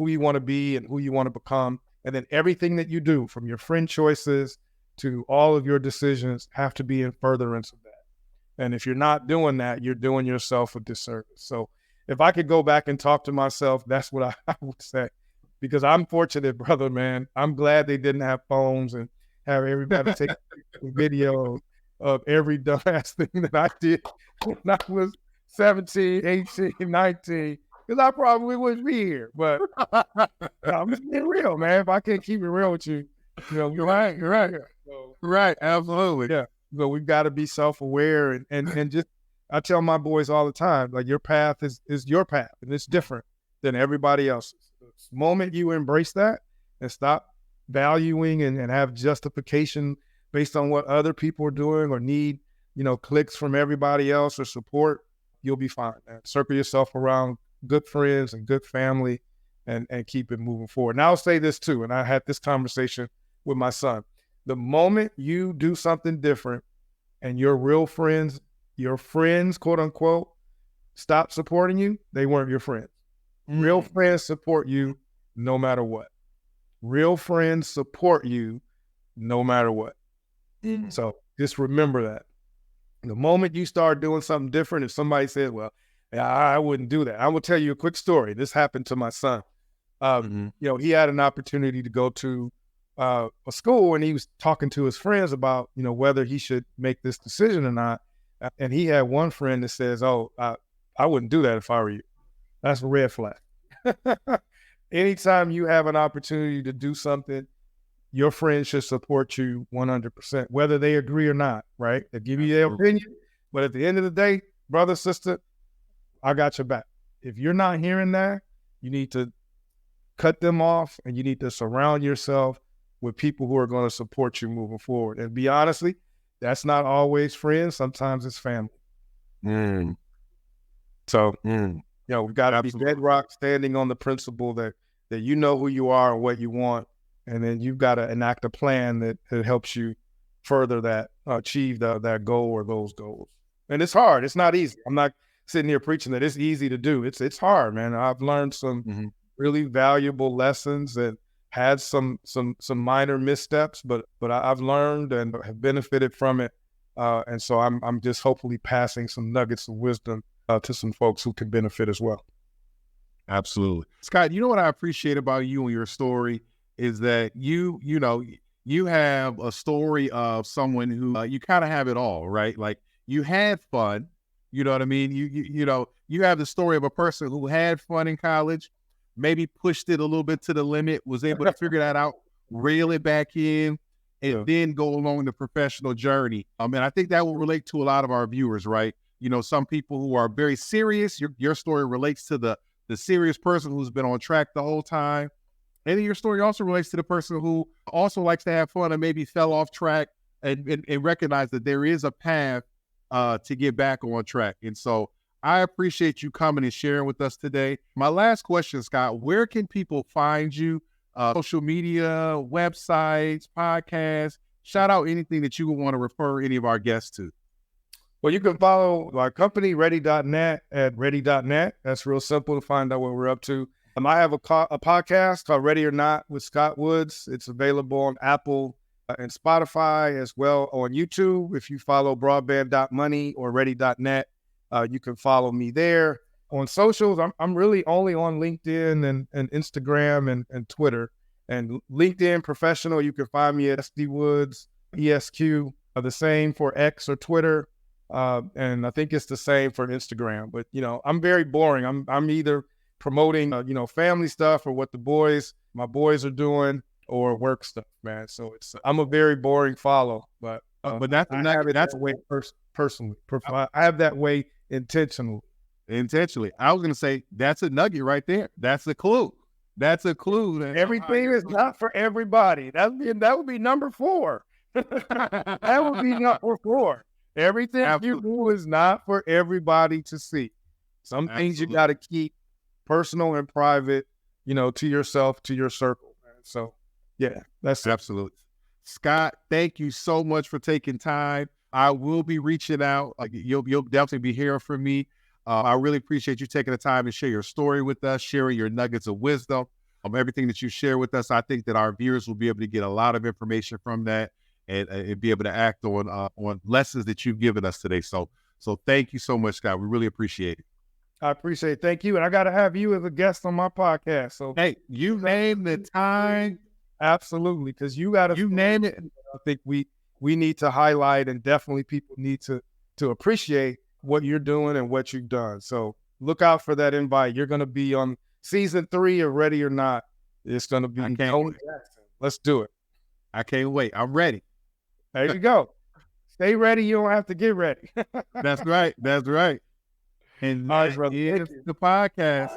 you want to be and who you want to become. And then everything that you do, from your friend choices to all of your decisions, have to be in furtherance of that. And if you're not doing that, you're doing yourself a disservice. So if I could go back and talk to myself, that's what I would say. Because I'm fortunate, brother, man. I'm glad they didn't have phones and have everybody take videos of every dumbass thing that I did when I was 17, 18, 19. Because I probably wouldn't be here. But I'm just being real, man. If I can't keep it real with you, you're right. So, Right, absolutely. Yeah. So we've got to be self-aware and just, I tell my boys all the time, like, your path is your path, and it's different than everybody else's. The moment you embrace that and stop valuing and have justification based on what other people are doing or need, clicks from everybody else or support, you'll be fine, man. Circle yourself around good friends and good family and keep it moving forward. And I'll say this too, and I had this conversation with my son. The moment you do something different and your real friends, quote unquote, stop supporting you, they weren't your friends. Real friends support you no matter what. Real friends support you no matter what. So just remember that. The moment you start doing something different, if somebody says, well, I wouldn't do that. I will tell you a quick story. This happened to my son. He had an opportunity to go to a school, and he was talking to his friends about, whether he should make this decision or not. And he had one friend that says, oh, I wouldn't do that if I were you. That's a red flag. Anytime you have an opportunity to do something, your friends should support you 100%, whether they agree or not, right? They give you their opinion, but at the end of the day, brother, sister, I got your back. If you're not hearing that, you need to cut them off, and you need to surround yourself with people who are going to support you moving forward. And be honestly, that's not always friends. Sometimes it's family. So, we've got to be bedrock, standing on the principle that you know who you are and what you want. And then you've got to enact a plan that helps you further that, achieve that goal or those goals. And it's hard. It's not easy. I'm not sitting here preaching that it's easy to do. It's hard, man. I've learned some really valuable lessons and had some minor missteps, but I've learned and have benefited from it. And so I'm just hopefully passing some nuggets of wisdom to some folks who can benefit as well. Absolutely. Scott, you know what I appreciate about you and your story is that you have a story of someone who you kind of have it all, right? Like, you had fun, you know what I mean? You have the story of a person who had fun in college, maybe pushed it a little bit to the limit, was able to figure that out, reel it back in, and then go along the professional journey. And I think that will relate to a lot of our viewers, right? some people who are very serious. Your story relates to the serious person who's been on track the whole time. And then your story also relates to the person who also likes to have fun and maybe fell off track and recognize that there is a path to get back on track. And so I appreciate you coming and sharing with us today. My last question, Scott, where can people find you? Social media, websites, podcasts, shout out anything that you would want to refer any of our guests to. Well, you can follow our company, ready.net, at ready.net. That's real simple to find out what we're up to. I have a podcast called Ready or Not with Scott Woods. It's available on Apple and Spotify, as well on YouTube. If you follow broadband.money or ready.net, you can follow me there. On socials, I'm really only on LinkedIn and Instagram and Twitter. And LinkedIn professional, you can find me at SD Woods, ESQ, the same for X or Twitter. And I think it's the same for Instagram. But, I'm very boring. I'm either promoting, family stuff or what my boys are doing, or work stuff, man. So I'm a very boring follow, but that's that way personally. I have that way intentionally. I was going to say that's a nugget right there. That's a clue. Everything is not for everybody. That would be number 4. That would be number 4. Everything you do is not for everybody to see. Some things you got to keep personal and private, to yourself, to your circle, man. So, yeah, that's absolutely. Scott, thank you so much for taking time. I will be reaching out. You'll definitely be hearing from me. I really appreciate you taking the time to share your story with us, sharing your nuggets of wisdom, everything that you share with us. I think that our viewers will be able to get a lot of information from that and be able to act on lessons that you've given us today. So thank you so much, Scott. We really appreciate it. I appreciate it. Thank you. And I got to have you as a guest on my podcast. So hey, you name the time. Absolutely. Because you name it. I think we need to highlight, and definitely people need to appreciate what you're doing and what you've done. So look out for that invite. You're going to be on season 3 of Ready or Not. It's going to be Tony Jackson. Let's do it. I can't wait. I'm ready. There you go. Stay ready. You don't have to get ready. That's right. And that is the podcast.